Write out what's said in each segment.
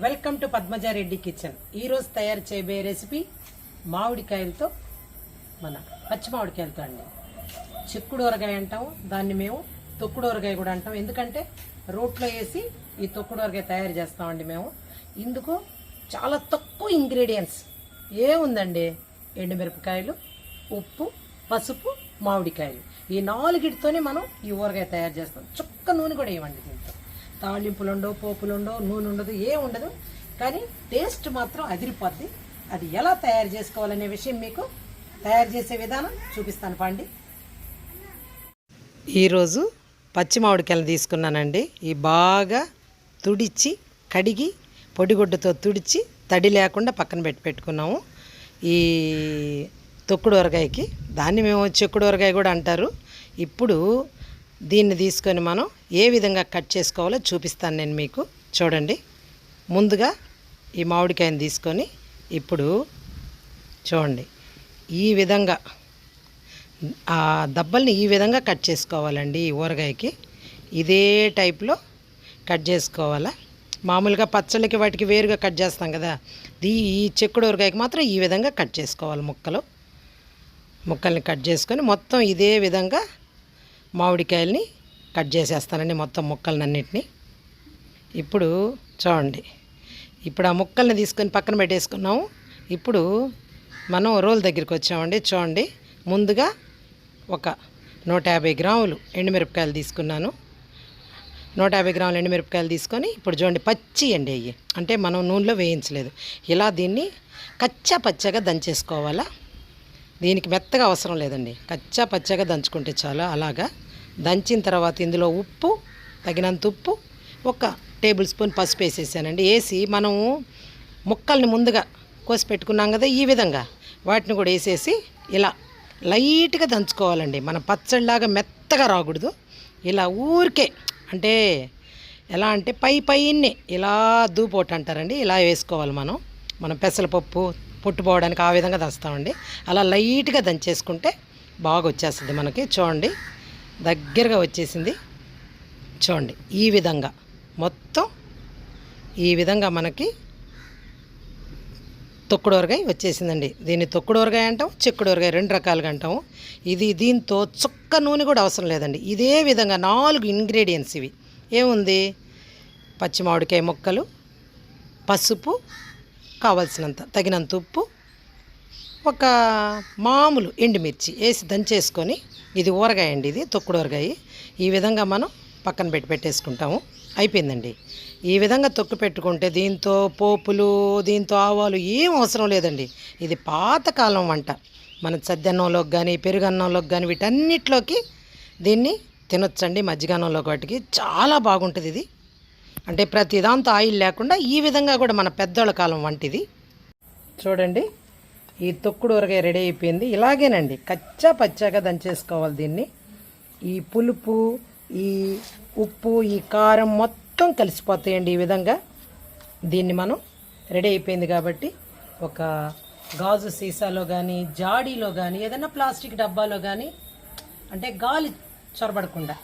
Welcome to Padmaja Reddy kitchen. ఈరోజు తయారు చేయబోయే రెసిపీ మామిడికాయలతో, మన పచ్చి మామిడికాయలతో అండి. చిక్కుడు ఊరగాయ అంటాం, దాన్ని మేము తొక్కుడు ఊరగాయ కూడా అంటాం. ఎందుకంటే రోట్లో వేసి ఈ తొక్కుడు ఊరగాయ తయారు చేస్తామండి మేము. ఇందుకు చాలా తక్కువ ఇంగ్రీడియంట్స్ ఏముందండి, ఎండుమిరపకాయలు, ఉప్పు, పసుపు, మామిడికాయలు, ఈ నాలుగిటితోనే మనం ఈ ఊరగాయ తయారు చేస్తాం. చుక్క నూనె కూడా ఇవ్వండి. దీంతో తాళింపులు ఉండవు, పోపులు ఉండవు, నూనె ఉండదు, ఏం ఉండదు. కానీ టేస్ట్ మాత్రం అదిరిపోద్ది. అది ఎలా తయారు చేసుకోవాలనే విషయం మీకు తయారు చేసే విధానం చూపిస్తాను పండి. ఈరోజు పచ్చి మామిడికాయలు తీసుకున్నానండి. ఈ బాగా తుడిచి కడిగి పొడిగుడ్డతో తుడిచి తడి లేకుండా పక్కన పెట్టుకున్నాము. ఈ తొక్కుడు ఊరగాయకి దాన్ని మేము చెక్కుడు ఊరగాయ కూడా అంటారు. ఇప్పుడు దీన్ని తీసుకొని మనం ఏ విధంగా కట్ చేసుకోవాలో చూపిస్తాను నేను మీకు. చూడండి, ముందుగా ఈ మామిడికాయని తీసుకొని ఇప్పుడు చూడండి, ఈ విధంగా ఆ దబ్బల్ని ఈ విధంగా కట్ చేసుకోవాలండి. ఈ ఊరగాయకి ఇదే టైప్లో కట్ చేసుకోవాలా. మామూలుగా పచ్చళ్ళకి వాటికి వేరుగా కట్ చేస్తాం కదా, ఈ చెక్కుడు ఊరగాయకి మాత్రం ఈ విధంగా కట్ చేసుకోవాలి. ముక్కల్ని కట్ చేసుకొని మొత్తం ఇదే విధంగా మామిడికాయల్ని కట్ చేసేస్తానండి, మొత్తం ముక్కలన్నింటినీ. ఇప్పుడు చూడండి, ఇప్పుడు ఆ ముక్కల్ని తీసుకొని పక్కన పెట్టేసుకున్నాము. ఇప్పుడు మనం రోల్ దగ్గరికి వచ్చామండి. చూడండి, ముందుగా ఒక 150 గ్రాములు ఎండుమిరపకాయలు తీసుకున్నాను. 150 గ్రాములు ఎండుమిరపకాయలు తీసుకొని ఇప్పుడు చూడండి, పచ్చి అండి అయ్యి, అంటే మనం నూనెలో వేయించలేదు. ఇలా దీన్ని కచ్చా పచ్చగా దంచేసుకోవాలా. దీనికి మెత్తగా అవసరం లేదండి, కచ్చా పచ్చగా దంచుకుంటే చాలు. అలాగా దంచిన తర్వాత ఇందులో ఉప్పు, తగినంత ఉప్పు, 1 టేబుల్ స్పూన్ పసుపు వేసేసానండి. వేసి మనము ముక్కల్ని ముందుగా కోసి పెట్టుకున్నాం కదా, ఈ విధంగా వాటిని కూడా వేసేసి ఇలా లైట్గా దంచుకోవాలండి. మన పచ్చడిలాగా మెత్తగా రాకూడదు. ఇలా ఊరికే, అంటే ఎలా అంటే పైనే ఇలా దూపోటు అంటారండి, ఇలా వేసుకోవాలి. మనం పెసరపప్పు పొట్టుపోవడానికి ఆ విధంగా దంచుతామండి. అలా లైట్గా దంచేసుకుంటే బాగా వచ్చేస్తుంది మనకి. చూడండి, దగ్గరగా వచ్చేసింది. చూడండి, ఈ విధంగా మొత్తం ఈ విధంగా మనకి తొక్కుడు ఊరగాయ వచ్చేసిందండి. దీన్ని తొక్కుడు ఊరగాయ అంటాం, చెక్కుడు ఊరగాయ, 2 రకాలుగా అంటాము. దీంతో చుక్క నూనె కూడా అవసరం లేదండి. ఇదే విధంగా 4 ఇంగ్రీడియంట్స్ ఇవి. ఏముంది, పచ్చి మామిడికాయ ముక్కలు, పసుపు, కావాల్సినంత తగినంత ఉప్పు, 1 మామూలు ఎండుమిర్చి వేసి దంచేసుకొని, ఇది ఊరగాయ అండి, ఇది తొక్కుడు ఊరగాయ. ఈ విధంగా మనం పక్కన పెట్టేసుకుంటాము. అయిపోయిందండి. ఈ విధంగా తొక్కు పెట్టుకుంటే దీంతో పోపులు, దీంతో ఆవాలు ఏం అవసరం లేదండి. ఇది పాతకాలం వంట. మన సద్దన్నంలోకి కానీ, పెరుగన్నంలోకి కానీ, వీటన్నిటిలోకి దీన్ని తినొచ్చండి. మజ్జిగన్నంలోకి వాటికి చాలా బాగుంటుంది ఇది. అంటే ప్రతి దాంతో ఆయిల్ లేకుండా ఈ విధంగా కూడా మన పెద్దోళ్ళ కాలం వంటిది. చూడండి, ఈ తొక్కుడు ఊరగాయ రెడీ అయిపోయింది. ఇలాగేనండి, కచ్చా పచ్చాగా దంచేసుకోవాలి దీన్ని. ఈ పులుపు, ఈ ఉప్పు, ఈ కారం మొత్తం కలిసిపోతాయండి. ఈ విధంగా దీన్ని మనం రెడీ అయిపోయింది కాబట్టి ఒక గాజు సీసాలో కానీ, జాడీలో కానీ, ఏదైనా ప్లాస్టిక్ డబ్బాలో కానీ, అంటే గాలి చొరబడకుండా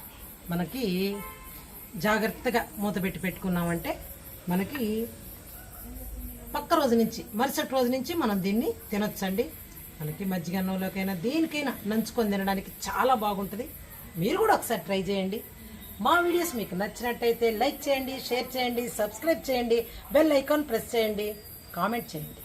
మనకి జాగ్రత్తగా మూత పెట్టుకున్నామంటే మనకి పక్క రోజు నుంచి, మరుసటి రోజు నుంచి మనం దీన్ని తినొచ్చండి. మనకి మజ్జిగన్నంలోకైనా దేనికైనా నంచుకొని తినడానికి చాలా బాగుంటుంది. మీరు కూడా ఒకసారి ట్రై చేయండి. మా వీడియోస్ మీకు నచ్చినట్టయితే లైక్ చేయండి, షేర్ చేయండి, సబ్స్క్రైబ్ చేయండి, బెల్ ఐకాన్ ప్రెస్ చేయండి, కామెంట్ చేయండి.